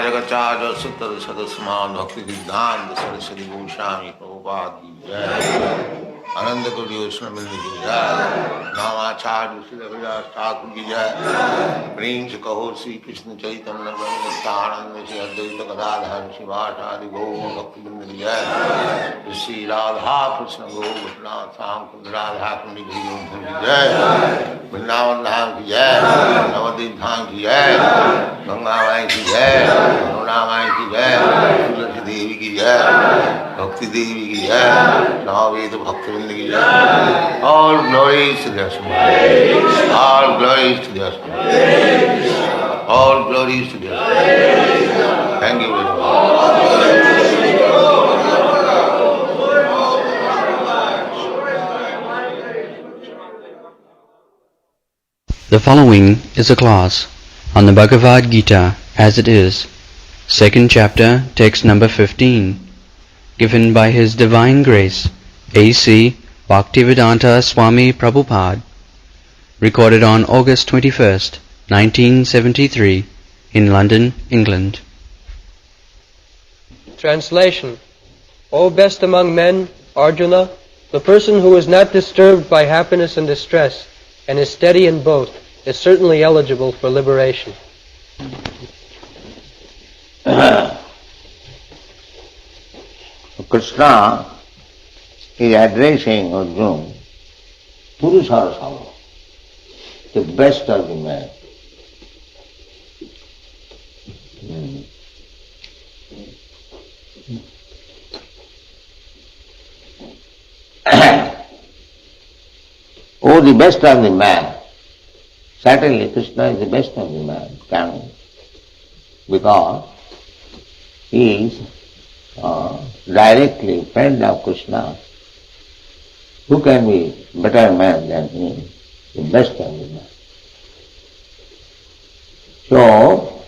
Rajagacharya Sutta Sadasman Bhakti Siddhanta Saraswati Goswami Prabhupada Ki Jai Ananda Koti Vaishnava Ki Jai Namacharya Srila Vilas Thakur Ki Jai Prem Se Kaho Sri Krishna Chaitanya Nityananda Shri Advaita Gadadhar Shivasadi Gaur Bhakti Vrinda Ki Jai Shri Radha Krishna Gaur Bhatnath Sam Radha Kundi Ki Jai Vrindavan Dham Ki Jai Navadip Dham Ki Jai Ganga Mai Ki Jai Yamuna Mai Ki Jai Tulsi Devi Ki Jai Bhakti Devi Ki Jai Navaveda Bhakti Vrinda Ki Jai. All glories to the Asma. All glories to the Asma. All glories to the Asma. Thank you very much. The following is a class on the Bhagavad-Gita as it is, second chapter, text number 15, given by His Divine Grace, A.C. Bhaktivedanta Swami Prabhupada, recorded on August 21st, 1973, in London, England. Translation. O best among men, Arjuna, the person who is not disturbed by happiness and distress, and is steady in both, is certainly eligible for liberation. Krishna is addressing Arjuna, Purusharasava, the best of the man. Oh, the best of the man. Certainly Krishna is the best of the man, because he is directly friend of Krishna. Who can be better man than him? The best of the man. So,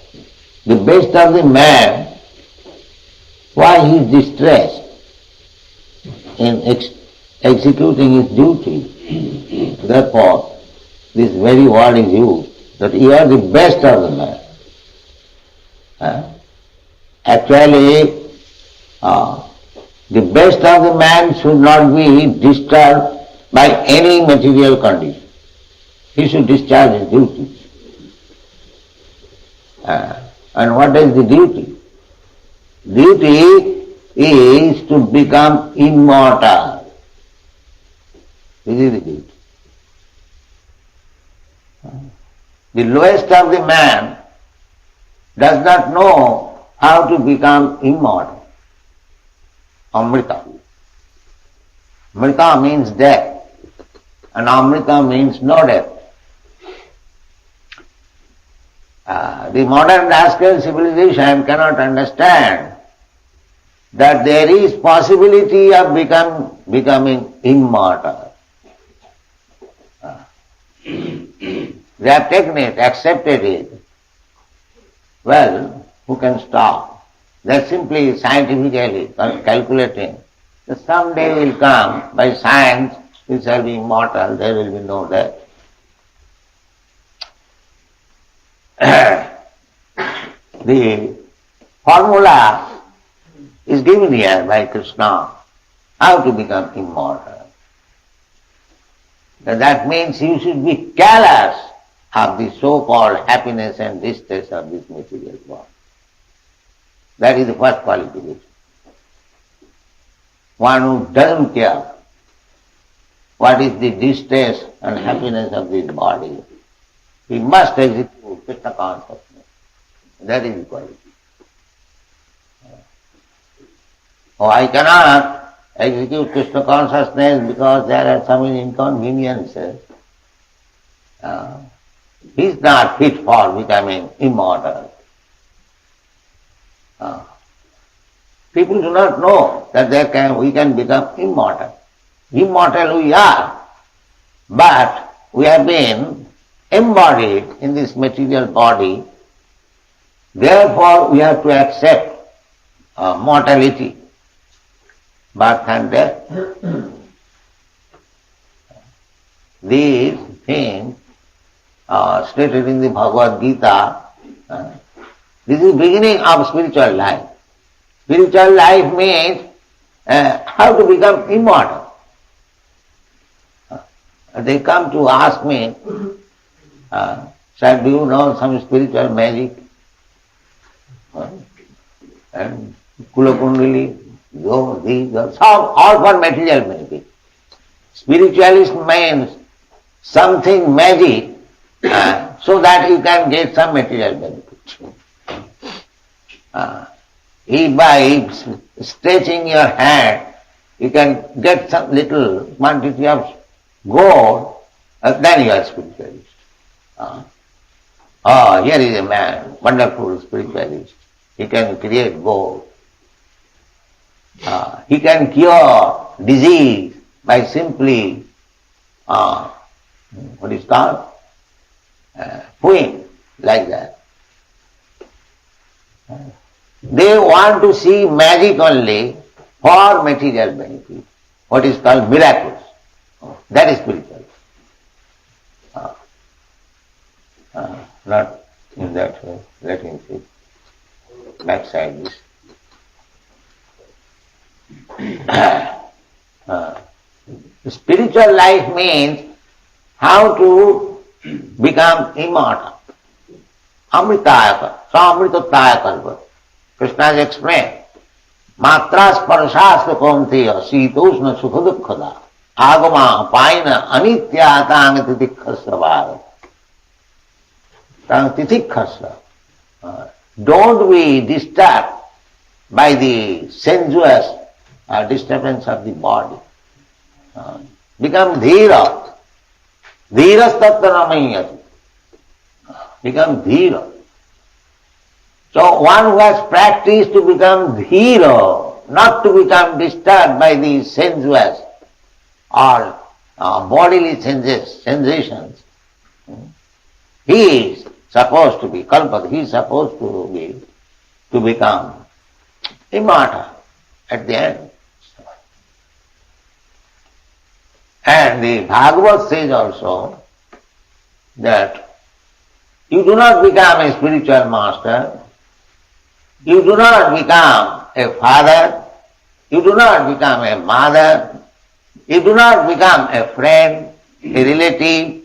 the best of the man, why he is distressed in executing his duty? Therefore, this very word is used, that you are the best of the man. Actually, the best of the man should not be disturbed by any material condition. He should discharge his duties. And what is the duty? Duty is to become immortal. This is the duty. The lowest of the man does not know how to become immortal. Amrita. Amrita means death, and Amrita means no death. The modern rascal civilization cannot understand that there is possibility of becoming immortal. They have taken it, accepted it. Well, who can stop? They are simply scientifically calculating that someday will come, by science, we shall be immortal, there will be no death. The formula is given here by Krishna, how to become immortal. That means you should be careless of the so-called happiness and distress of this material world. That is the first qualification. One who doesn't care what is the distress and happiness of this body, he must execute Krishna consciousness. That is the quality. Oh, I cannot execute Krishna consciousness because there are so many inconveniences. He is not fit for becoming immortal. People do not know that we can become immortal. Immortal we are, but we have been embodied in this material body. Therefore, we have to accept mortality, birth and death. These things stated in the Bhagavad-Gita This is the beginning of spiritual life. Spiritual life means how to become immortal. They come to ask me, sir, do you know some spiritual magic? And Kulakundali, these, all for material benefit. Spiritualist means something magic so that you can get some material benefit. If by stretching your hand you can get some little quantity of gold, then you are spiritualist. Here is a man, wonderful spiritualist. He can create gold. He can cure disease by simply, what is called? Pune, like that. They want to see magic only for material benefit. What is called miracles. That is spiritual. Not in that way. Let him see. Backside this. Spiritual life means how to become immortal. Amritaya, Samritataya kalpa. Krishna has explained. Matra sparshasya kaunteya sitoshna sukhadukkada agama paina anitya tang titikhasya vara. Tang titikhasya. Don't be disturbed by the sensuous disturbance of the body. Become dhira. Dhiras tattva namayati. Become dhira. So one who has practiced to become dhira, not to become disturbed by the sensuous or bodily sensations, he is supposed to be kalpat, he is supposed to become immortal at the end. And the Bhagavad says also that you do not become a spiritual master, you do not become a father, you do not become a mother, you do not become a friend, a relative,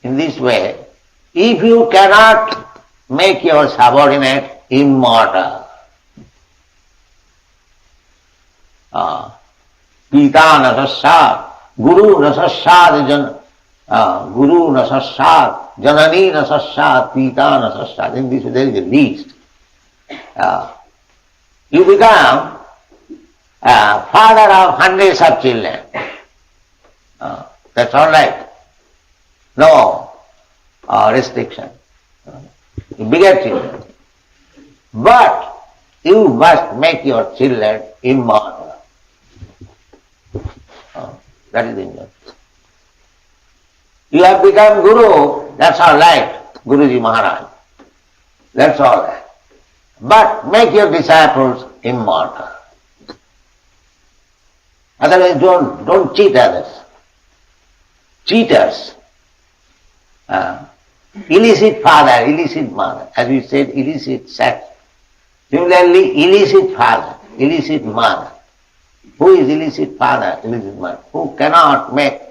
in this way, if you cannot make your subordinate immortal. Pita nasasat, Guru nasasat, Guru nasasat, Janani nasasat, Pita nasasat. In this way there is a least. You become father of hundreds of children. That's all right. No restriction. You beget children. But you must make your children immortal. That is the injunction. You have become Guru, that's all right, Guruji Maharaj. That's all right. But make your disciples immortal. Otherwise don't cheat others. Cheaters. Illicit father, illicit mother. As we said, illicit sex. Similarly, illicit father, illicit mother. Who is illicit father, illicit mother? Who cannot make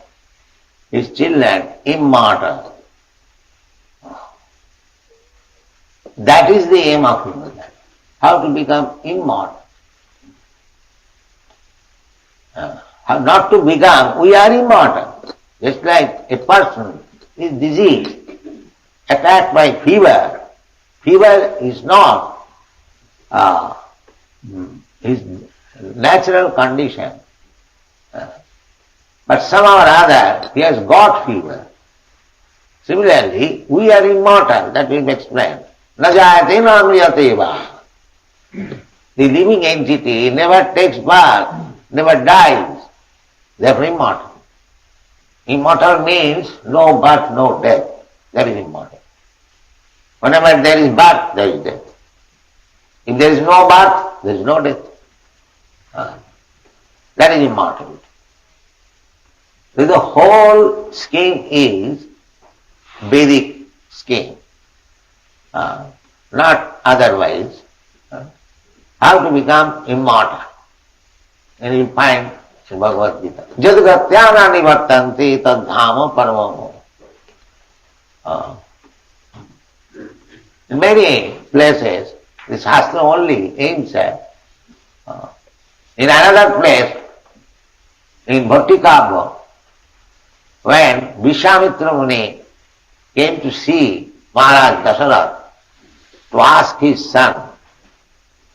his children immortal. That is the aim of human life. How to become immortal. How not to become, we are immortal. Just like a person is diseased, attacked by fever. Fever is not his natural condition. But somehow or other he has got fever. Similarly, we are immortal, that we've explained. Najayate na amriyateva. The living entity never takes birth, never dies. Therefore immortal. Immortal means no birth, no death. That is immortal. Whenever there is birth, there is death. If there is no birth, there is no death. That is immortality. So the whole scheme is Vedic scheme. not otherwise. How to become immortal? And you find in Bhagavad-Gita. Jadgatyana nivartanti tadhama paramamo. In many places, the Shastra only aims at. In another place, in Bhattikabha, when Vishwamitra Muni came to see Maharaj Dasarath to ask his son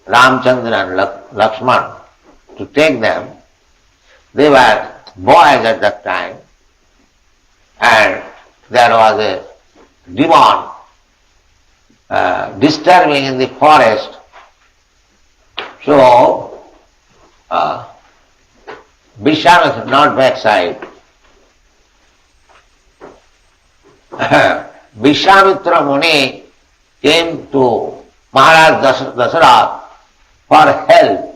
Ramchandra and Lakshman to take them, they were boys at that time, and there was a demon disturbing in the forest. So Vishwamitra, not backside, Vishwamitra Muni came to Maharaj Dasarath for help,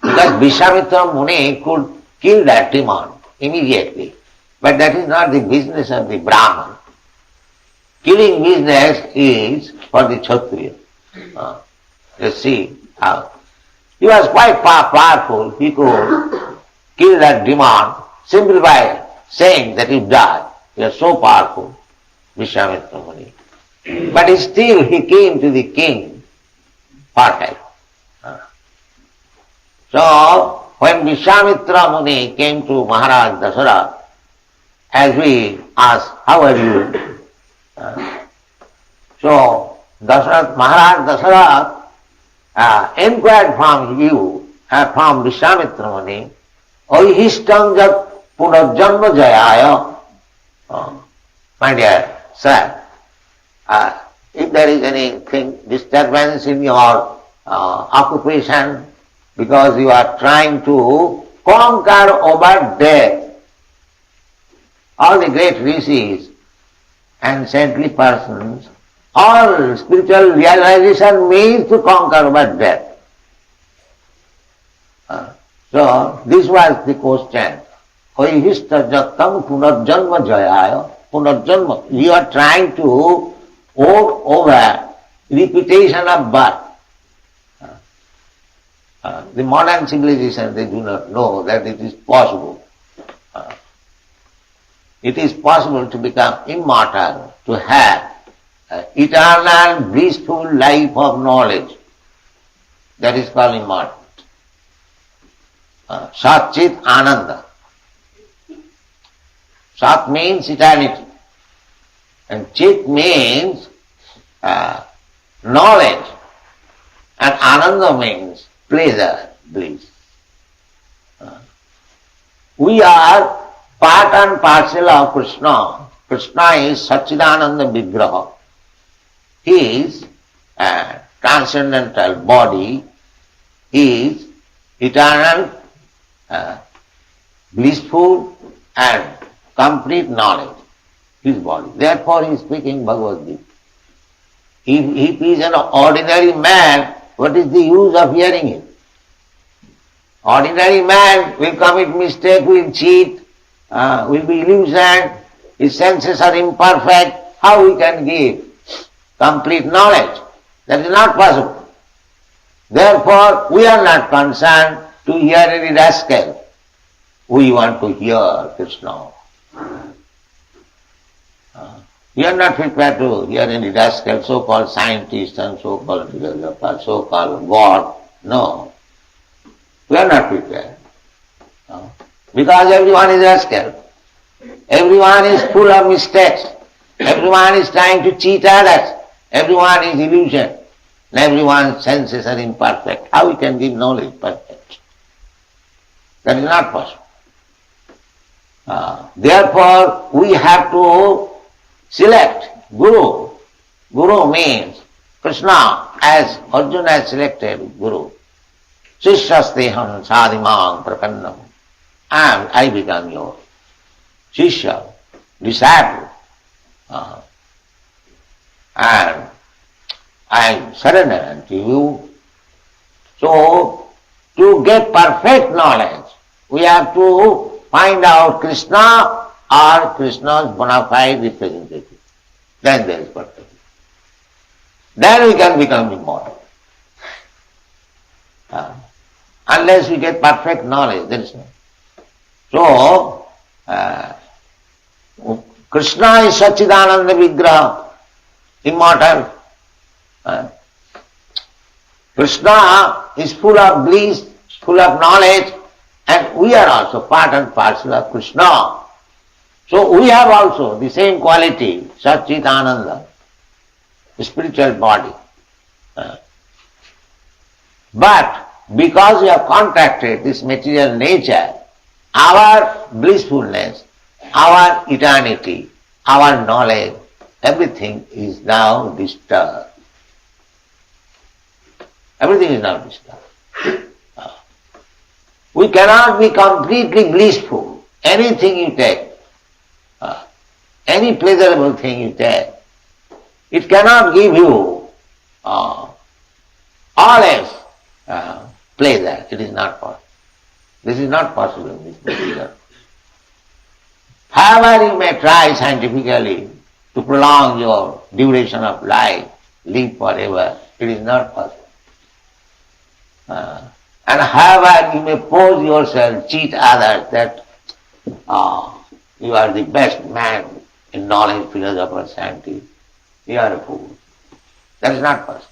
because Vishwamitra Muni could kill that demon immediately. But that is not the business of the Brahman. Killing business is for the Kshatriya. You see how he was quite powerful. He could kill that demon simply by saying that he died. He was so powerful, Vishwamitra Muni. But still he came to the king for help. So when Vishwamitra Muni came to Maharaj Dasarath, as we asked, how are you? So Maharaj Dasarath inquired from you, from Vishwamitra Muni, Oihishtam jat punarjanma jayaya. My dear sir, if there is anything disturbance in your occupation, because you are trying to conquer over death, all the great rishis and saintly persons, all spiritual realization means to conquer over death. So this was the question. Oihishta jatam punarjanma jayaya. Punarjanma. You are trying to over repetition of birth. The modern civilization, they do not know that it is possible. It is possible to become immortal, to have eternal, blissful life of knowledge. That is called immortal. Sat Chit Ananda. Sat means eternity, and Chit means knowledge, and Ananda means pleasure, bliss. We are part and parcel of Krishna. Krishna is Satchidananda Vigraha. His transcendental body is eternal, blissful and complete knowledge. His body. Therefore he is speaking Bhagavad-Gita. If he is an ordinary man, what is the use of hearing him? Ordinary man will commit mistake, will cheat, will be illusioned, his senses are imperfect. How he can give complete knowledge? That is not possible. Therefore, we are not concerned to hear any rascal. We want to hear Krishna. We are not prepared to hear any rascal, so-called scientist and so-called philosopher, so-called God. No. We are not prepared. No. Because everyone is rascal. Everyone is full of mistakes. Everyone is trying to cheat others. Everyone is illusion. And everyone's senses are imperfect. How we can give knowledge perfect? That is not possible. Therefore, we have to select Guru. Guru means Krishna, as Arjuna has selected Guru. Shishyasteham sadhimam prakannam. And I become your Shishya, disciple. And I surrender unto you. So, to get perfect knowledge, we have to find out Krishna or Krishna's bona fide representative. Then there is perfect. then we can become immortal. Unless we get perfect knowledge, there is no. So, Krishna is Satchidananda Vigraha, immortal. Krishna is full of bliss, full of knowledge, and we are also part and parcel of Krishna. So we have also the same quality, Satchidananda, the spiritual body. But because we have contracted this material nature, our blissfulness, our eternity, our knowledge, everything is now disturbed. Everything is now disturbed. We cannot be completely blissful. Anything you take, any pleasurable thing you take, it cannot give you always pleasure. It is not possible. This is not possible in this material. However you may try scientifically to prolong your duration of life, live forever, it is not possible. And however you may pose yourself, cheat others that you are the best man in knowledge, philosopher, scientist, you are a fool. That is not possible.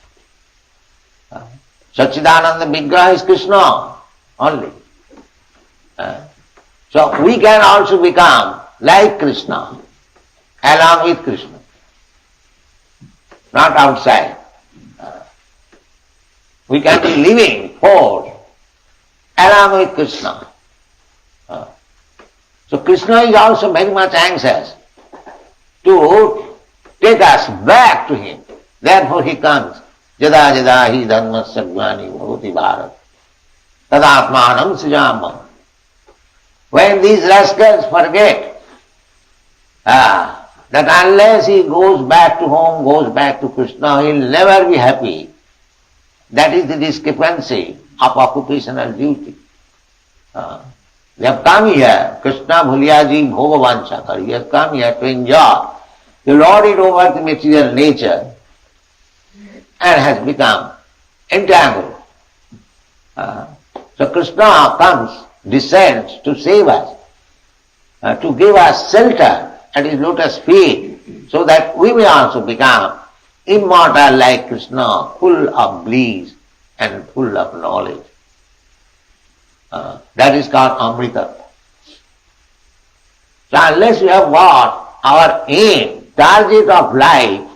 Satchidananda Vigraha is Krishna only. So we can also become like Krishna, along with Krishna, not outside. We can be living force along with Krishna. So Krishna is also very much anxious to take us back to him. Therefore he comes. Jada jada hi dharmasya jnani bhavati bharat tadatmanam srijamam. When these rascals forget that unless he goes back to home, goes back to Krishna, he will never be happy. That is the discrepancy of occupational duty. They have come here, Krishna Bhulyaji Bhogavansakar, he has come here to enjoy. He lorded over the material nature and has become entangled. So Krishna comes, descends to save us, to give us shelter at his lotus feet, so that we may also become immortal like Krishna, full of bliss and full of knowledge. That is called Amrita. So unless we have got our aim, target of life,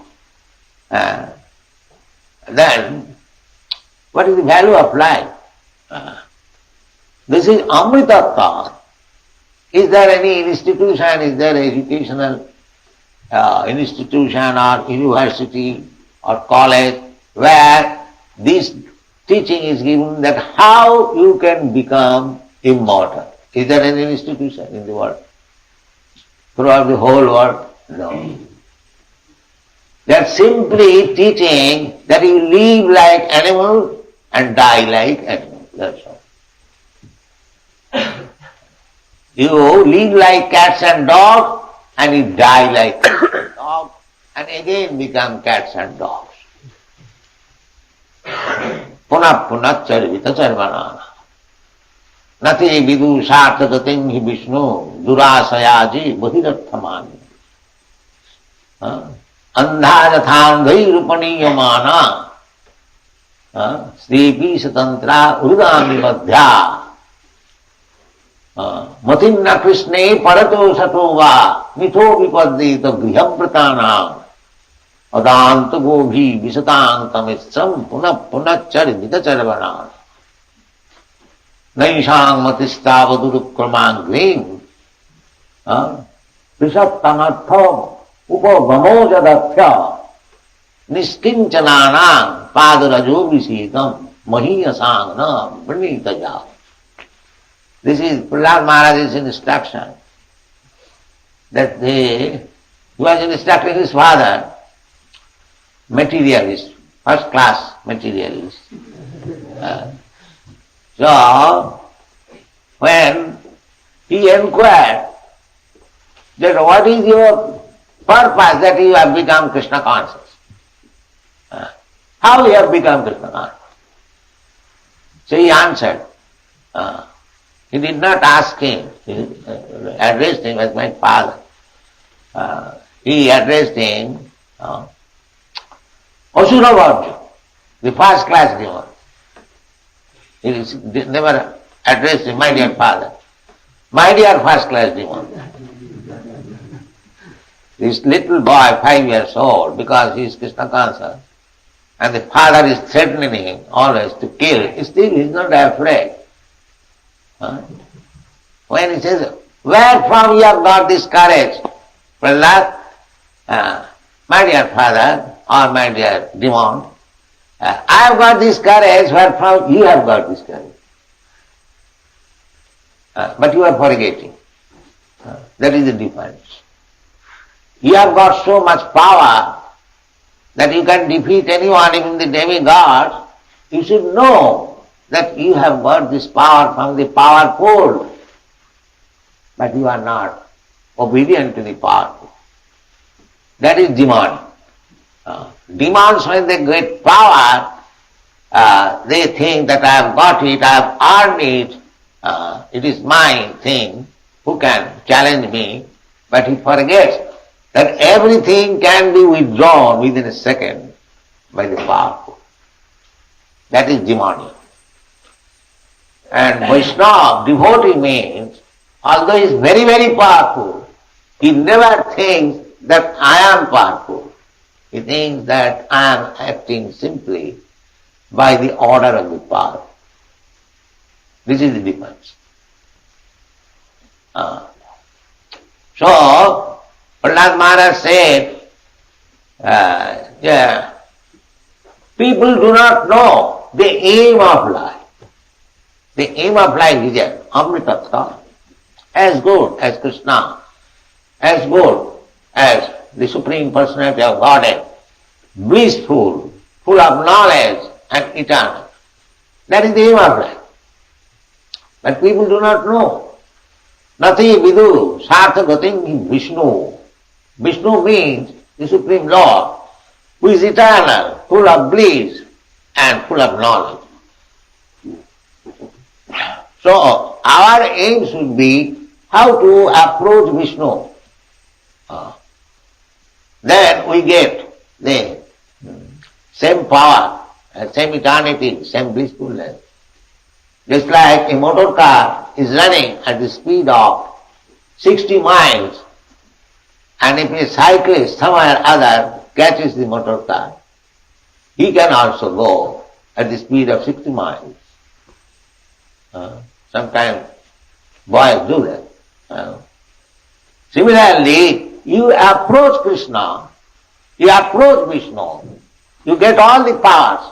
then what is the value of life? This is Amritattva. Is there any institution, is there educational institution or university or college where this teaching is given that how you can become immortal? Is there any institution in the world? Throughout the whole world? No. They are simply teaching that you live like animal and die like animal. That's all. You live like cats and dogs and you die like cats and dogs and again become cats and dogs. Punah punah charvita charvanana. Nati vidu sarthagatim hi Vishnu durasayaji bahirathamani. Andhajathandhai rupaniyamana. Sripi satantra urudami madhya. Matinna Krishne parato satova mitho vipadita grihampratanam adanta gobhi visatantamisam punah punah charvita charvanana. Naishang matistavadurukkramangrim visattanartham upagamo jadatya niskinchananam padarajo visekam mahiyasangna pranitaja. This is Prahlad Maharaj's instruction, that he was instructing his father, materialist, first class materialist. So, when he inquired that what is your purpose that you have become Krishna conscious? how you have become Krishna conscious? So he answered. He did not ask him. He addressed him as my father. He addressed him Asura Varja, the first class demon. He never addressed him, my dear father. My dear first class demon. This little boy, 5 years old, because he is Krishna conscious, and the father is threatening him always to kill, still he is not afraid. When he says, where from you have got this courage? Prahlad, my dear father, or my dear demon, I have got this courage, where from you have got this courage? But you are forgetting. That is the difference. You have got so much power that you can defeat anyone, even the demigods. You should know that you have got this power from the powerful, but you are not obedient to the powerful. That is demon. Demons, when they get power, they think that I have got it, I have earned it, it is my thing, who can challenge me? But he forgets that everything can be withdrawn within a second by the powerful. That is demonic. And Vaishnava, devotee means, although he is very, very powerful, he never thinks that I am powerful. He thinks that I am acting simply by the order of the power. This is the difference. So, Prahlad Maharaj said, people do not know the aim of life. The aim of life is Amritattva, as good as Krishna, as good as the Supreme Personality of Godhead, blissful, full of knowledge and eternal. That is the aim of life. But people do not know. Nati vidu sarthagatim Vishnu. Vishnu means the Supreme Lord, who is eternal, full of bliss and full of knowledge. So our aim should be how to approach Vishnu. Then we get the same power, same eternity, same blissfulness. Just like a motor car is running at the speed of 60 miles, and if a cyclist somewhere or other catches the motor car, he can also go at the speed of 60 miles. Sometimes boys do that. Similarly, you approach Krishna, you approach Vishnu, you get all the powers,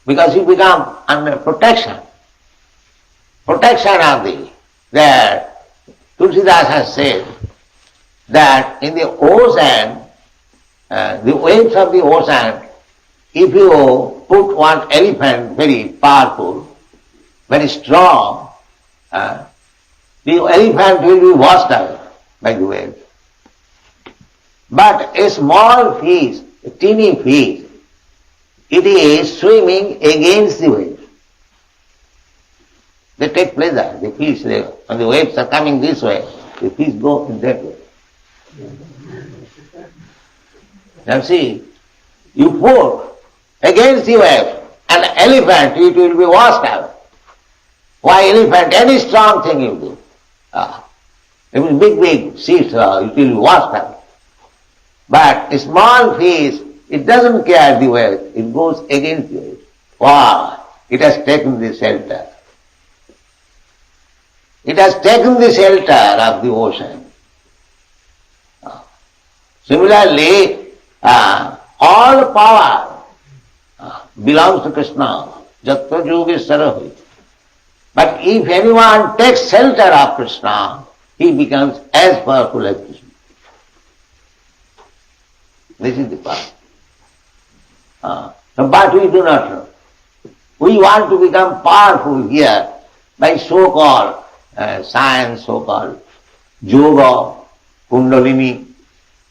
because you become under protection. Protection of the, that Tulsidas has said that in the ocean, the waves of the ocean, if you put one elephant very powerful, very strong, the elephant will be washed away by the waves. But a small fish, a teeny fish, it is swimming against the waves. They take pleasure, the fish, when the waves are coming this way, the fish go in that way. Now see, you put against the wave an elephant, it will be washed away. Why elephant? Any strong thing you do. Even big seeds, it will be washed away. But a small fish, it doesn't care the wave, it goes against the wave. Why? It has taken the shelter. It has taken the shelter of the ocean. Similarly, all power belongs to Krishna. Jatta Yogeshwara. But if anyone takes shelter of Krishna, he becomes as powerful as Krishna. This is the power. But we do not know. We want to become powerful here by so-called science, so-called yoga, kundalini,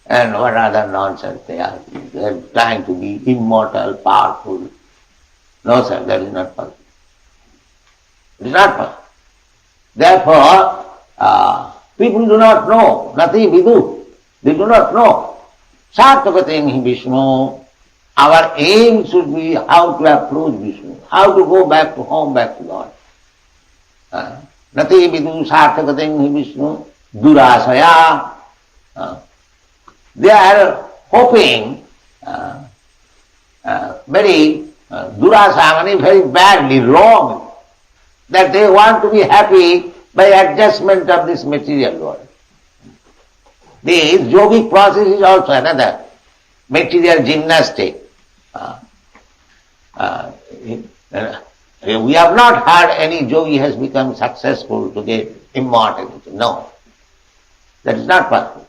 and what other nonsense they are. They are trying to be immortal, powerful. No sir, that is not possible. It is not possible. Therefore, people do not know. Nati vidu. They do not know. Sartakating Vishnu. Our aim should be how to approach Vishnu, how to go back to home, back to God. Nati vidu sartakating Vishnu. Durasaya. They are hoping very durasaya, very badly, wrong, that they want to be happy by adjustment of this material world. This yogic process is also another material gymnastic. We have not heard any yogi has become successful to get immortality. No. That is not possible.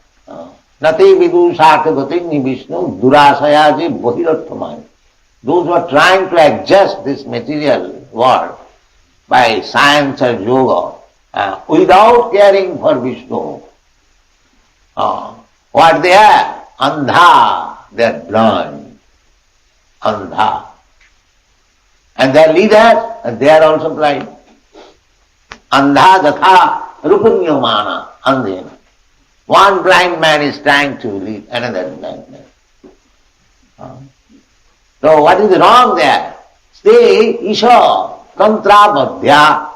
Nati vidu sartagating Vishnu durasayaji bahirottamai. Those who are trying to adjust this material world by science or yoga without caring for Vishnu, what they are? Andha, they are blind. Andha. And their leaders, they are also blind. Andha gatha rupanyamana andhena. One blind man is trying to lead another blind man. So what is wrong there? Stay isha tantrabadhya.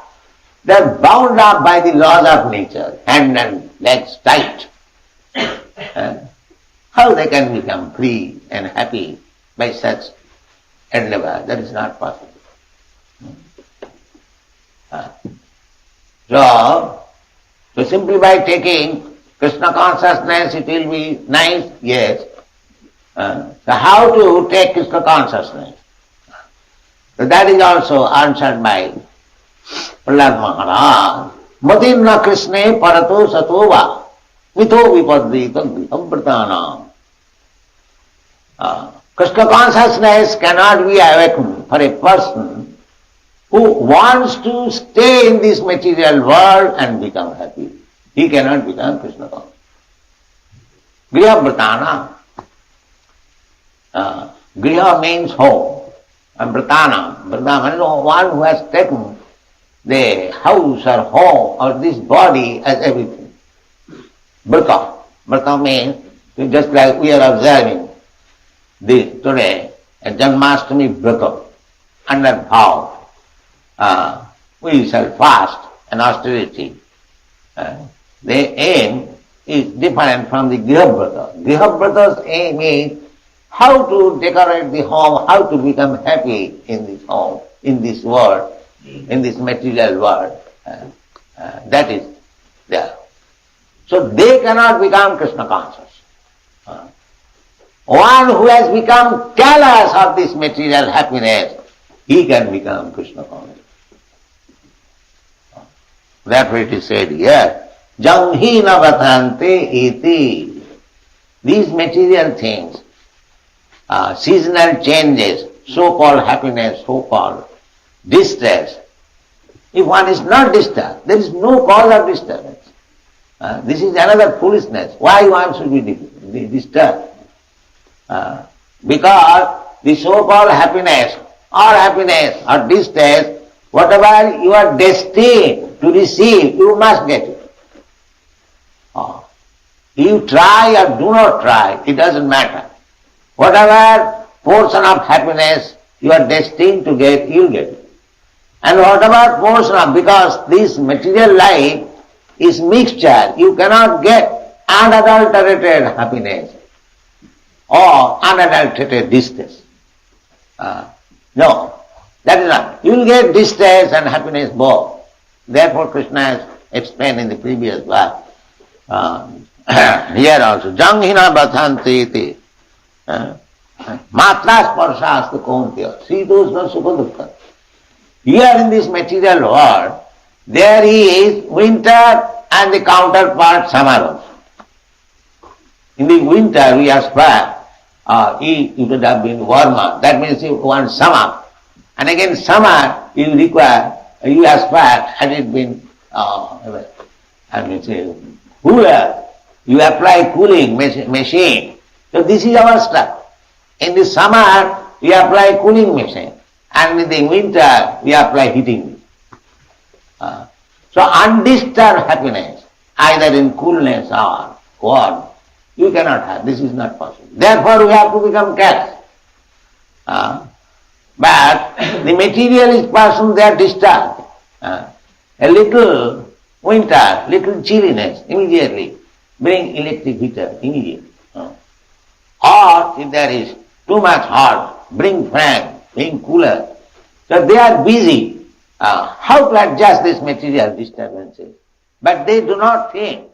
They are bound up by the laws of nature, hand and legs tight. How they can become free and happy by such endeavor? That is not possible. So simply by taking Krishna consciousness, it will be nice, yes. So how to take Krishna consciousness? So that is also answered by Prahlad Maharaj. Matimna Krishna parato satova mitho vipadrita amritanam. Krishna consciousness cannot be awakened for a person who wants to stay in this material world and become happy. He cannot become Krishna conscious. Griha Vratana. Griha means home. And Vratana. Vratana is one who has taken the house or home or this body as everything. Vrata. Vrata means just like we are observing this today, a Janmashtami Vrata, under vow. We shall fast and austerity. The aim is different from the Grihavrata. Grihavrata's aim is how to decorate the home, how to become happy in this home, in this world, in this material world. That is there. So they cannot become Krishna conscious. One who has become callous of this material happiness, he can become Krishna conscious. Therefore it is said here, Janghina vatante iti. These material things, seasonal changes, so-called happiness, so-called distress. If one is not disturbed, there is no cause of disturbance. This is another foolishness. Why one should be disturbed? Because the so-called happiness or distress, whatever you are destined to receive, you must get it. You try or do not try, it doesn't matter. Whatever portion of happiness you are destined to get, you will get it. And whatever portion of, because this material life is mixture, you cannot get unadulterated happiness or unadulterated distress. No, that is not. You will get distress and happiness both. Therefore Krishna has explained in the previous verse. Here also, Janghina Bhathanti iti. Matras Parshasta Kontya. See those Sukha. Here in this material world, there is winter and the counterpart summer also. In the winter we aspire, it would have been warmer. That means you want summer. And again summer you require, you aspire, had it been, cooler. You apply cooling machine. So this is our stuff. In the summer, we apply cooling machine. And in the winter, we apply heating machine. So undisturbed happiness, either in coolness or warmth, you cannot have. This is not possible. Therefore, we have to become careless. But the materialist person, they are disturbed. A little winter, little chilliness, immediately bring electric heater, immediately. Or if there is too much hot, bring fan, bring cooler. So they are busy how to adjust these material disturbances. But they do not think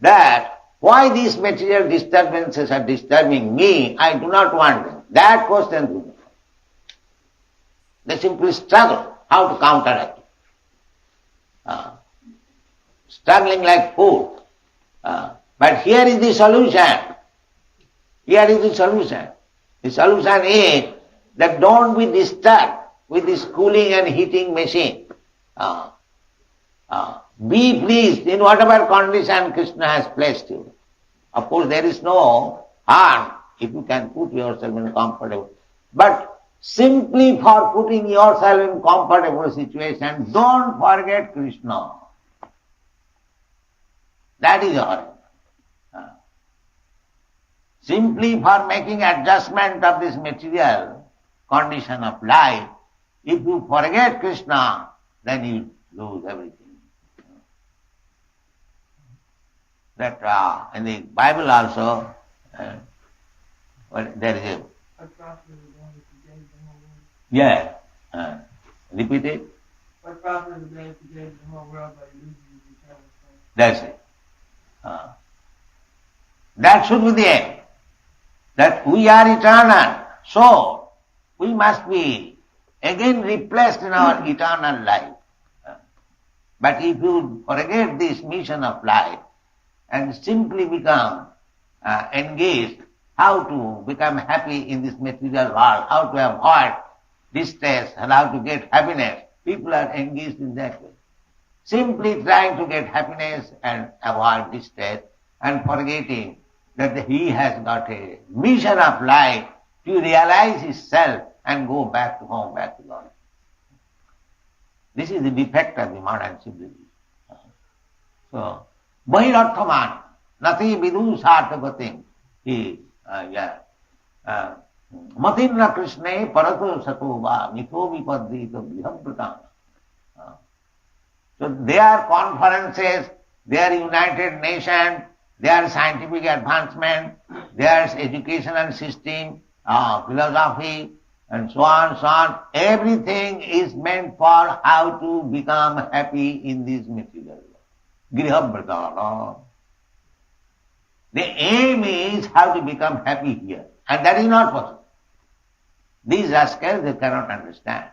that why these material disturbances are disturbing me, I do not want them. That question do not. They simply struggle how to counteract it. Struggling like fools. But here is the solution. Here is the solution. The solution is that don't be disturbed with this cooling and heating machine. Be pleased in whatever condition Krishna has placed you. Of course, there is no harm if you can put yourself in comfortable. But simply for putting yourself in comfortable situation, don't forget Krishna. That is all. Simply for making adjustment of this material condition of life, if you forget Krishna, then you lose everything. That in the Bible also, there is a... Yeah. Repeat it. What profit is there if you gave the whole world by losing the eternal life? That's it. That should be the aim. That we are eternal. So, we must be again replaced in our eternal life. But if you forget this mission of life and simply become engaged how to become happy in this material world, how to avoid distress and how to get happiness, people are engaged in that way. Simply trying to get happiness and avoid distress and forgetting that he has got a mission of life to realize his self and go back to home, back to God. This is the defect of the modern civilization. So, Bahirarthaman, nati vidu sarthagatim, matinna Krishna parato satova mito vipadrita vihabhratana. So their conferences, their United Nations, their scientific advancement, their educational system, philosophy, and so on, everything is meant for how to become happy in this material world. Grihabhratana. The aim is how to become happy here, and that is not possible. These rascals, they cannot understand.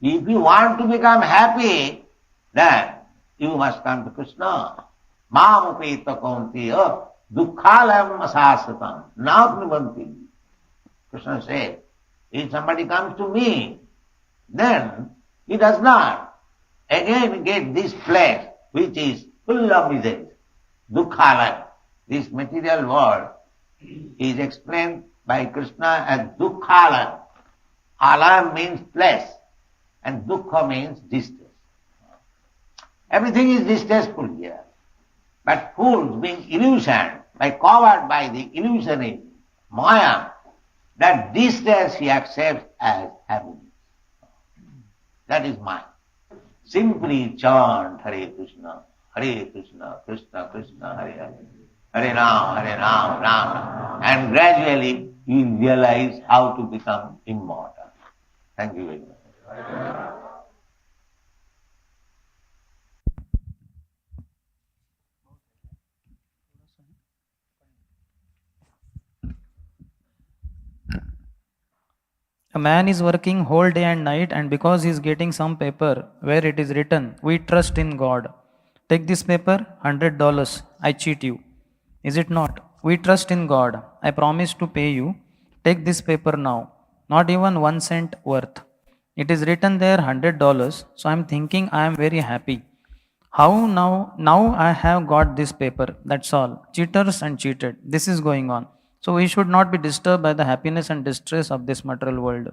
If you want to become happy, then you must come to Krishna. Mam upeta kaunteya dukkhalayam asasvatam napnuvanti. Krishna said, if somebody comes to me, then he does not again get this flesh which is full of misery. Dukkhalayam. This material world is explained by Krishna as dukkhalayam. Alayam means flesh and dukkha means distress. Everything is distressful here. But fools being illusioned, covered by the illusionary maya, that distress he accepts as happiness. That is mine. Simply chant Hare Krishna, Krishna Krishna, Hare Hare, Hare Ram, Ram Ram. And gradually you will realize how to become immortal. Thank you very much. A man is working whole day and night, and because he is getting some paper where it is written, "We trust in God. Take this paper, $100, I cheat you." Is it not? We trust in God. I promise to pay you. Take this paper now. Not even 1 cent worth. It is written there $100, so I am thinking I am very happy. How now I have got this paper, that's all. Cheaters and cheated. This is going on. So we should not be disturbed by the happiness and distress of this material world.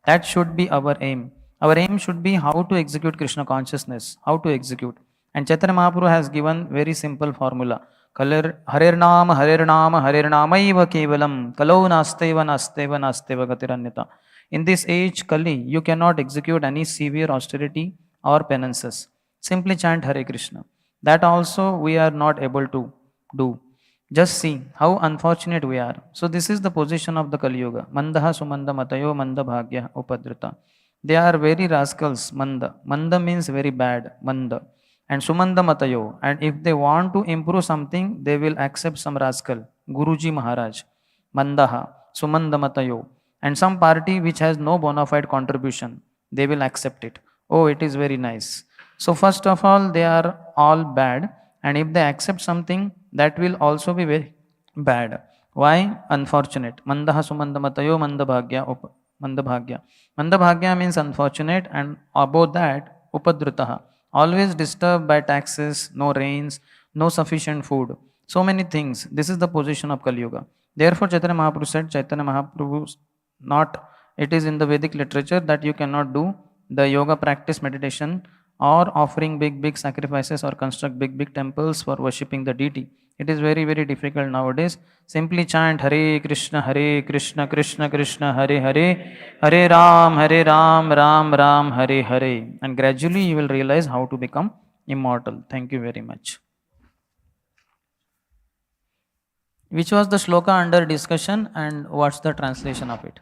That should be our aim. Our aim should be how to execute Krishna consciousness, how to execute. And Chaitanya Mahaprabhu has given very simple formula. Harer Nama, Harer Nama, Harer Namaiva Kevalam, Kalau Nasteva Nasteva Nasteva Gatiranyata. In this age, Kali, you cannot execute any severe austerity or penances. Simply chant Hare Krishna. That also we are not able to do. Just see how unfortunate we are. So this is the position of the Kali Yuga. Mandaha sumanda matayo manda bhagya upadrita. They are very rascals, manda. Manda means very bad, manda. And sumanda matayo. And if they want to improve something, they will accept some rascal, Guruji Maharaj. Mandaha, sumanda matayo. And some party which has no bona fide contribution, they will accept it. Oh, it is very nice. So first of all, they are all bad. And if they accept something, that will also be very bad. Why? Unfortunate. Mandaha sumanda matayo manda bhagya. Manda bhagya. Manda bhagya means unfortunate, and above that, upadritaha. Always disturbed by taxes, no rains, no sufficient food. So many things. This is the position of Kali Yuga. Therefore, Chaitanya Mahaprabhu said, Chaitanya Mahaprabhu, not, it is in the Vedic literature that you cannot do the yoga practice meditation or offering big sacrifices or construct big temples for worshipping the deity. It is very difficult nowadays. Simply chant Hare Krishna, Krishna Krishna, Hare Hare, Hare Ram, Ram Ram, Hare Hare. And gradually you will realize how to become immortal. Thank you very much. Which was the shloka under discussion and what's the translation of it?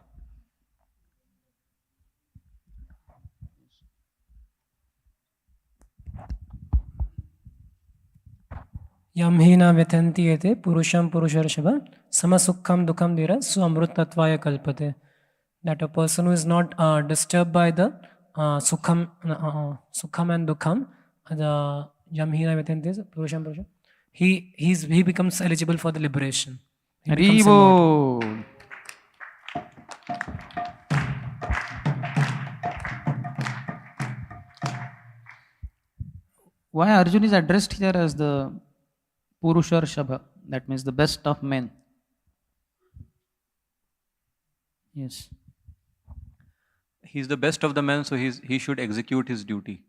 Yamhina Vetanti ete Purusham Purusharshava Samasukham Dukham Dira Swamrutatvaya Kalpate. That a person who is not disturbed by the Sukham and Dukham, the Yamhina Vetanti Purusham Purusham, he becomes eligible for the liberation. Rivo. Why Arjuna is addressed here as the Purusharshava, that means the best of men. Yes. He is the best of the men, so he should execute his duty.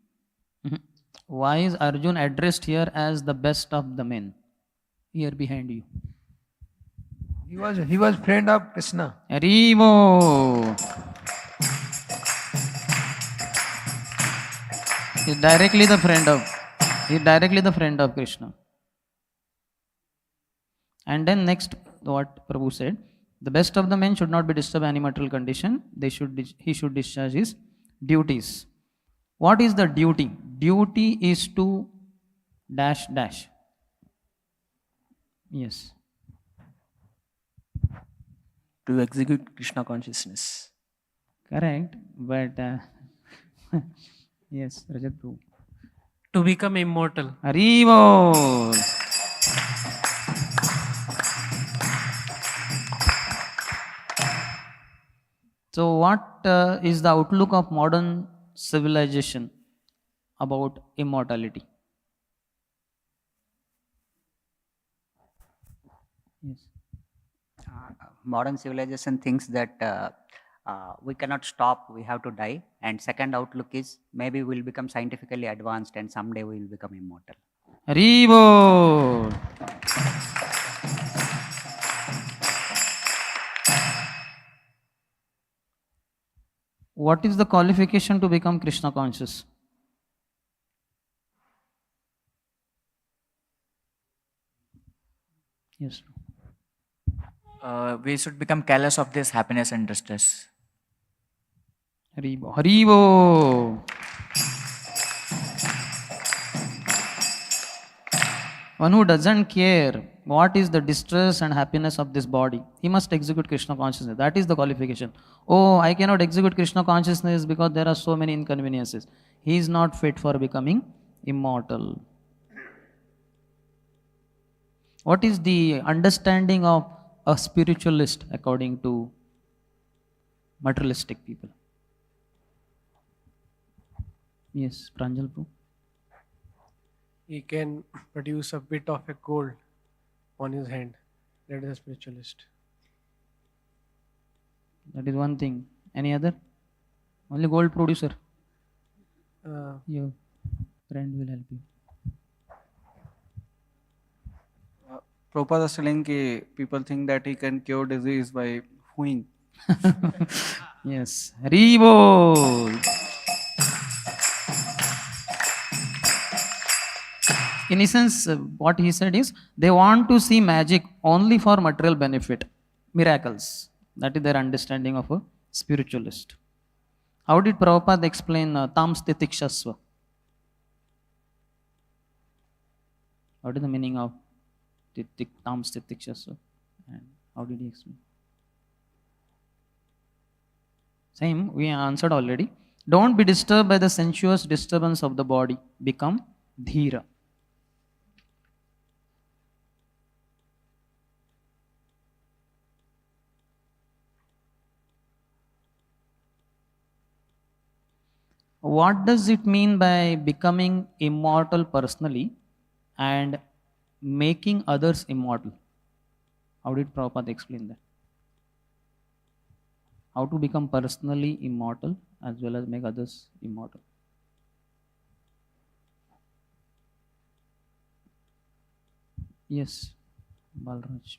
Why is Arjuna addressed here as the best of the men? Here behind you. He was friend of Krishna. Arivo. He is directly the friend of Krishna. And then next, what Prabhu said, the best of the men should not be disturbed by any material condition. He should discharge his duties. What is the duty? Duty is to ... Yes. To execute Krishna consciousness. Correct, but yes, Rajat Prabhu. To become immortal. Haribo. So what is the outlook of modern civilization about immortality? Yes. Modern civilization thinks that we cannot stop, we have to die. And second outlook is maybe we'll become scientifically advanced and someday we will become immortal. Haribo. What is the qualification to become Krishna conscious? Yes. We should become careless of this happiness and distress. Haribo. Haribo. One who doesn't care what is the distress and happiness of this body, he must execute Krishna consciousness. That is the qualification. Oh, I cannot execute Krishna consciousness because there are so many inconveniences. He is not fit for becoming immortal. What is the understanding of a spiritualist according to materialistic people? Yes, Pranjal Prabhu. he can produce a bit of a gold on his hand. That is a spiritualist. That is one thing. Any other? Only gold producer. Your friend will help you. Prabhupada was telling that people think that he can cure disease by hooing. Yes. Hare. In essence, what he said is, they want to see magic only for material benefit, miracles. That is their understanding of a spiritualist. How did Prabhupada explain tam stitikshasva? What is the meaning of tam stitikshasva? And how did he explain? Same, we answered already. Don't be disturbed by the sensuous disturbance of the body. Become dhira. What does it mean by becoming immortal personally and making others immortal? How did Prabhupada explain that? How to become personally immortal as well as make others immortal? Yes, Balraj.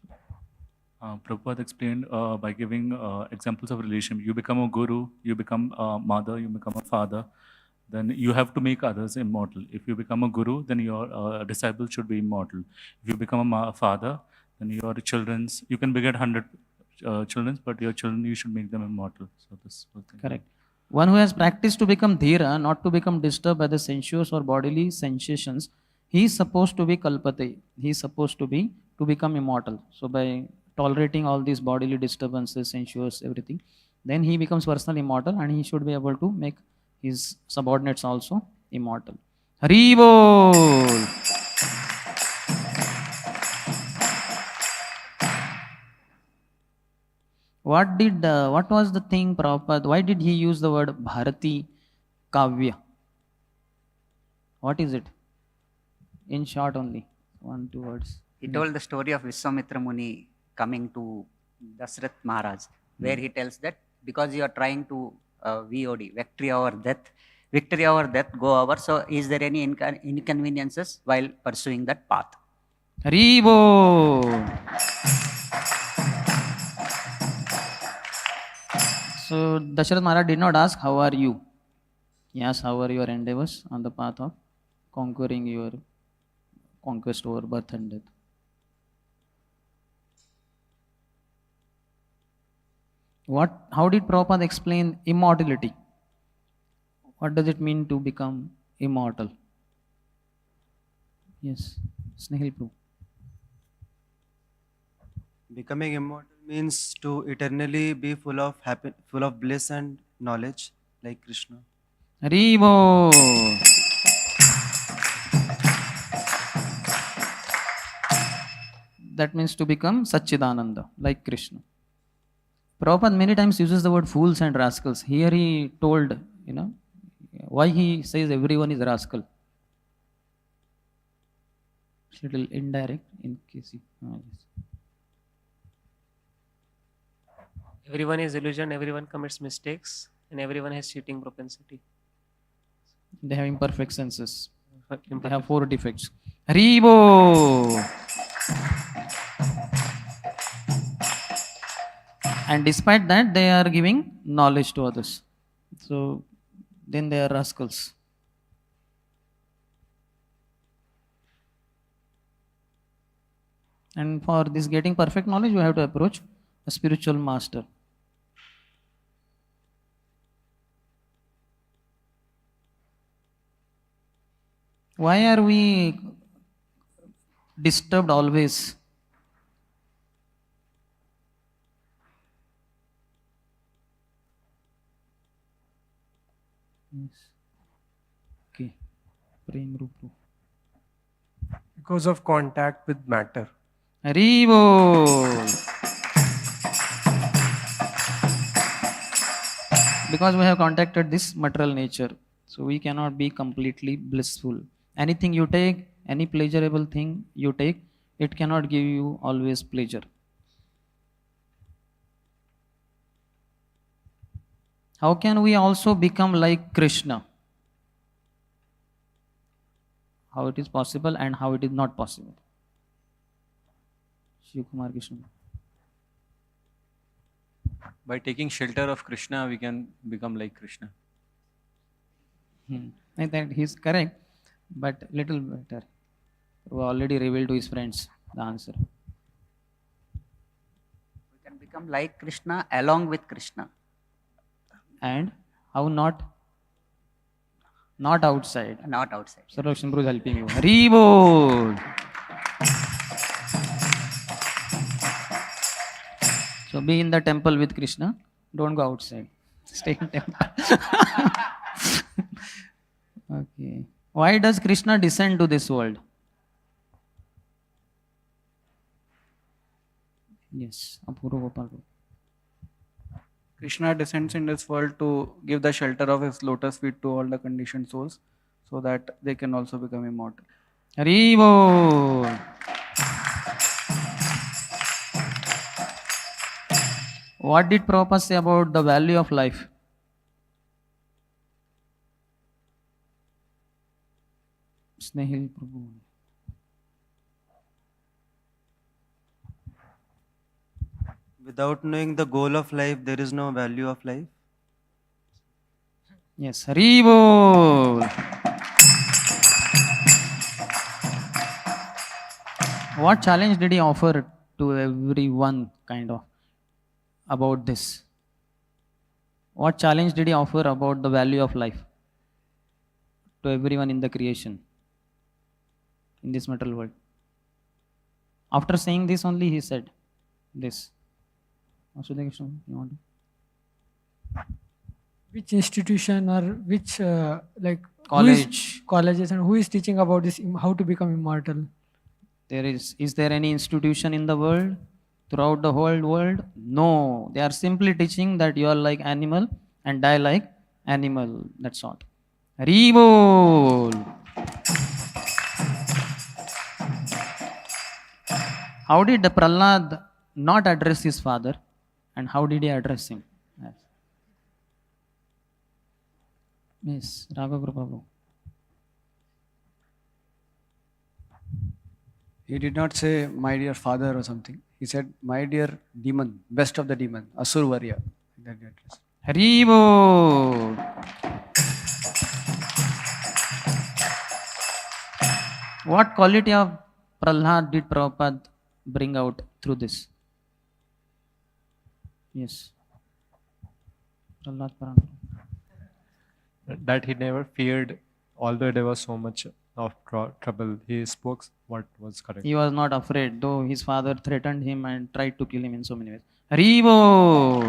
Prabhupada explained by giving examples of relation. You become a guru, you become a mother, you become a father, then you have to make others immortal. If you become a guru, then your disciple should be immortal. If you become a father, then your children's, you can beget 100 children, but your children, you should make them immortal. So this whole thing. Correct. One who has practiced to become dhira, not to become disturbed by the sensuous or bodily sensations, he is supposed to be kalpate. He is supposed to become immortal. So by tolerating all these bodily disturbances, sensuous, everything, then he becomes personally immortal, and he should be able to make his subordinates also immortal. Hare Bol! What was the thing, Prabhupada? Why did he use the word Bharati Kavya? What is it? In short only, 1-2 words. He told the story of Vishwamitra Muni coming to Dasrath Maharaj, where he tells that because you are trying to VOD, victory over death, go over. So is there any inconveniences while pursuing that path? Hare Bol! So Dasharath Maharaj did not ask, how are you? He asked, how are your endeavors on the path of conquering your conquest over birth and death? How did Prabhupada explain immortality? What does it mean to become immortal? Yes, Snehil Prabhu. Becoming immortal means to eternally be full of bliss and knowledge, like Krishna. Hare Bol! That means to become Satchidananda, like Krishna. Prabhupada many times uses the word fools and rascals. Here he told, why he says everyone is a rascal. It's a little indirect in case you... yes. Everyone is illusion, everyone commits mistakes, and everyone has cheating propensity. They have imperfect senses. They have 4 defects. Hare Bol! And despite that, they are giving knowledge to others. So then they are rascals. And for this getting perfect knowledge, you have to approach a spiritual master. Why are we disturbed always? Yes. Okay. Prem Rupu. Because of contact with matter. Hare Bol! Because we have contacted this material nature, so we cannot be completely blissful. Anything you take, any pleasurable thing you take, it cannot give you always pleasure. How can we also become like Krishna? How it is possible and how it is not possible? Shiv Kumar Krishna. By taking shelter of Krishna, we can become like Krishna. I think he is correct, but little better. We already revealed to his friends the answer. We can become like Krishna along with Krishna. And how not? Not outside. Not outside. Sir Shambhu is helping you. Hari Bol. So be in the temple with Krishna. Don't go outside. Stay in temple. Okay. Why does Krishna descend to this world? Yes. Apurva Gopal. Krishna descends in this world to give the shelter of his lotus feet to all the conditioned souls so that they can also become immortal. Hari Bol. What did Prabhupada say about the value of life? Snehil Prabhu. Without knowing the goal of life, there is no value of life. Yes, Hari Bol. What challenge did he offer to everyone, kind of, about this? What challenge did he offer about the value of life to everyone in the creation, in this material world? After saying this only, he said this. You want to? Which institution or which colleges and who is teaching about this, how to become immortal? Is there any institution in the world, throughout the whole world? No. They are simply teaching that you are like animal and die like animal. That's all. Hari Bol. How did Prahlad not address his father? And how did he address him? Yes, Raghavaguru Prabhu. He did not say, my dear father or something. He said, my dear demon, best of the demon, Asur Varya. Hari Bol. What quality of Prahlad did Prabhupada bring out through this? Yes. Prahlad Param. That he never feared, although there was so much of trouble. He spoke what was correct. He was not afraid, though his father threatened him and tried to kill him in so many ways. Hari Bol.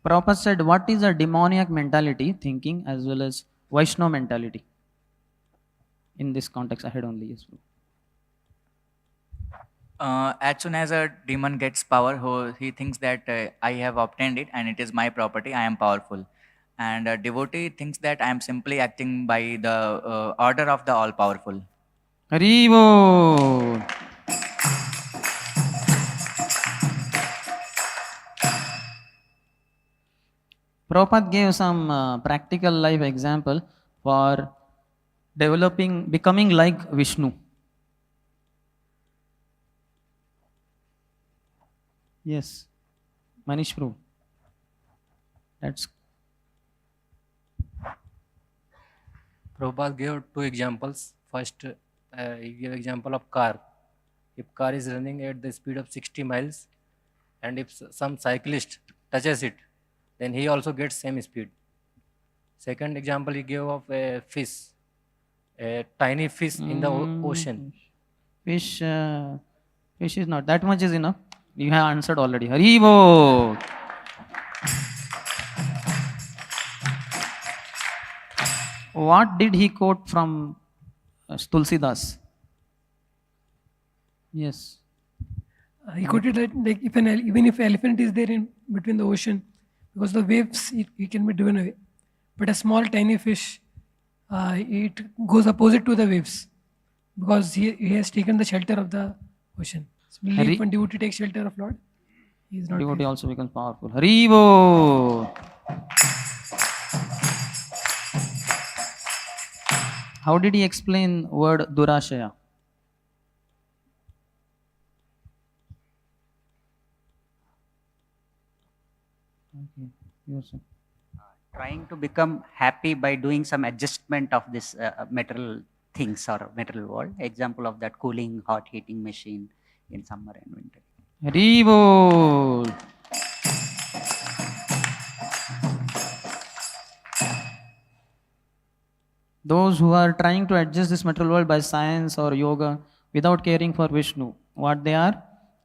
Prabhupada said, what is a demoniac mentality, thinking, as well as Vaishnava mentality? In this context, I had only yes. As soon as a demon gets power, he thinks that I have obtained it and it is my property, I am powerful. And a devotee thinks that I am simply acting by the order of the all-powerful. Hari Bol. Prabhupada gave some practical life example for becoming like Vishnu. Yes, Manish Prabhu. That's Prabhupada gave two examples. First, he gave example of car. If car is running at the speed of 60 miles, and if some cyclist touches it, then he also gets same speed. Second example he gave of a fish, a tiny fish in the ocean. Fish is not. That much is enough. You have answered already. Hari Bol. What did he quote from Tulsidas? Yes. He quoted that like even if elephant is there in between the ocean, because the waves it can be driven away, but a small tiny fish, it goes opposite to the waves because he has taken the shelter of the ocean. So believe when devotee takes shelter of Lord, he is not. Devotee also becomes powerful. Hari Bol. How did he explain word Durashaya? Okay, yourself. Trying to become happy by doing some adjustment of this material things or material world. Example of that cooling, hot heating machine in summer and winter. Hari Bol. Those who are trying to adjust this material world by science or yoga without caring for Vishnu, what they are?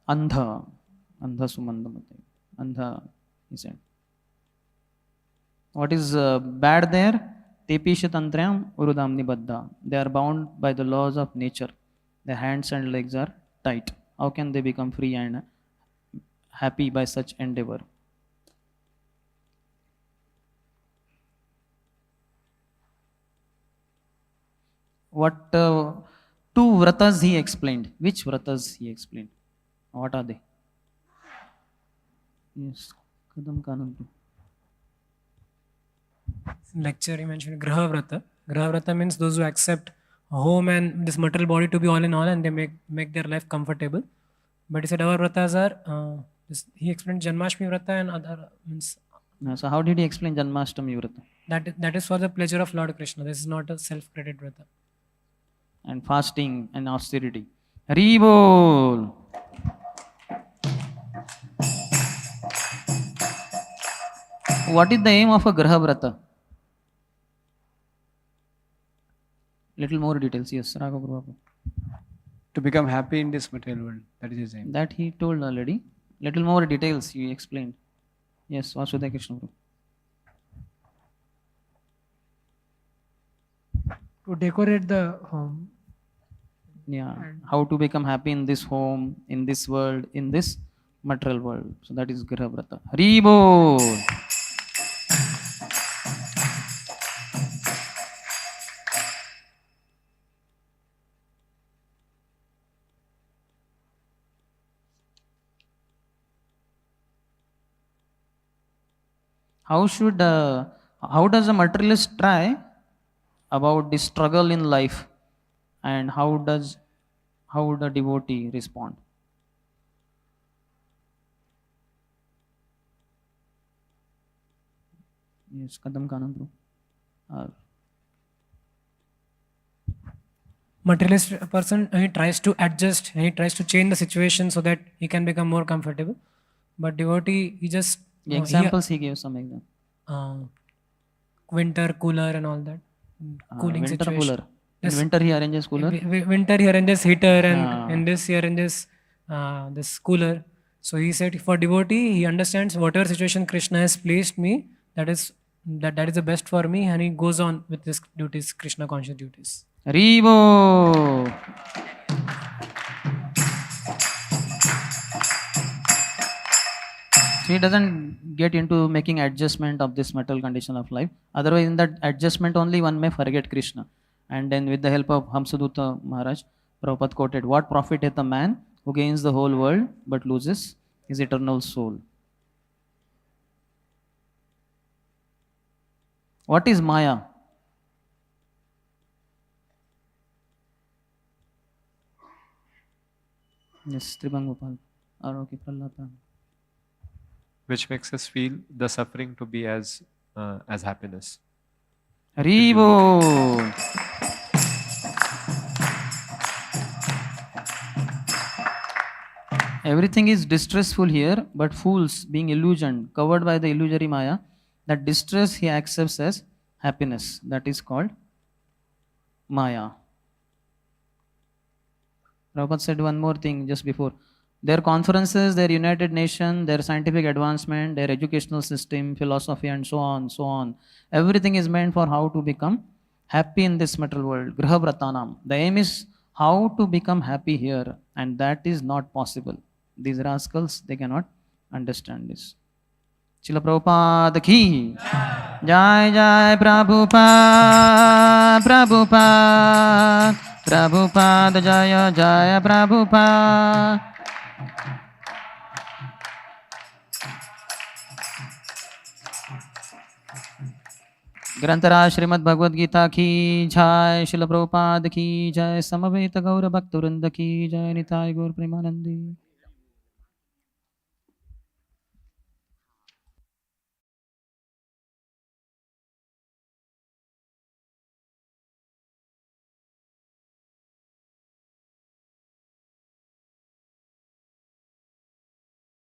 Andha. Andha sumandamate. Andha, he said. What is bad there? Tepishatantrayam urudamni baddha. They are bound by the laws of nature. Their hands and legs are tight. How can they become free and happy by such endeavor? What two vratas he explained? Which vratas he explained? What are they? Yes, Kadam Kanandu. Lecture he mentioned Graha Vrata. Graha Vrata means those who accept home and this material body to be all in all, and they make their life comfortable. But he said our vratas are, he explained Janmashtami Vrata and other means. So how did he explain Janmashtami Vrata? That is for the pleasure of Lord Krishna. This is not a self-credit Vrata. And fasting and austerity. Hari Bol. What is the aim of a Graha Vrata? Little more details. Yes, Raghav Prabhupada. To become happy in this material world. That is his aim. That he told already. Little more details he explained. Yes, Vasudhaya Krishna. To decorate the home. Yeah. How to become happy in this home, in this world, in this material world. So that is Graha Vrata. Hari Bol. How does a materialist try about the struggle in life, and how would a devotee respond? Yes, Kadam Kanandru. Materialist person, he tries to adjust, he tries to change the situation so that he can become more comfortable. But devotee, he just examples he gave some examples. Winter cooler and all that. Cooling winter situation. Cooler. In winter he arranges cooler. Winter he arranges heater, and in this he arranges this cooler. So he said, for devotee, he understands whatever situation Krishna has placed me, that is the best for me, and he goes on with his duties, Krishna conscious duties. Rivo. He doesn't get into making adjustment of this material condition of life. Otherwise, in that adjustment only one may forget Krishna. And then with the help of Hamsadutta Maharaj, Prabhupada quoted, what profiteth a man who gains the whole world but loses his eternal soul? What is Maya? Yes, Tribangopal. Okay, Prahlata. Which makes us feel the suffering to be as happiness. Haribo. Everything is distressful here, but fools, being illusioned, covered by the illusory Maya, that distress he accepts as happiness. That is called Maya. Prabhupada said one more thing just before. Their conferences, their United Nations, their scientific advancement, their educational system, philosophy, and so on. Everything is meant for how to become happy in this material world. Graha Vratanam. The aim is how to become happy here, and that is not possible. These rascals, they cannot understand this. Srila Prabhupada ki. जय जय प्रभुपाद प्रभुपाद प्रभुपाद जय जय प्रभुपाद। ग्रंथराज श्रीमद् भगवद गीता की जय, श्रील प्रभुपाद की जय, समवेत गौर भक्तवृंद की जय, निताय गौर प्रेमानंदी।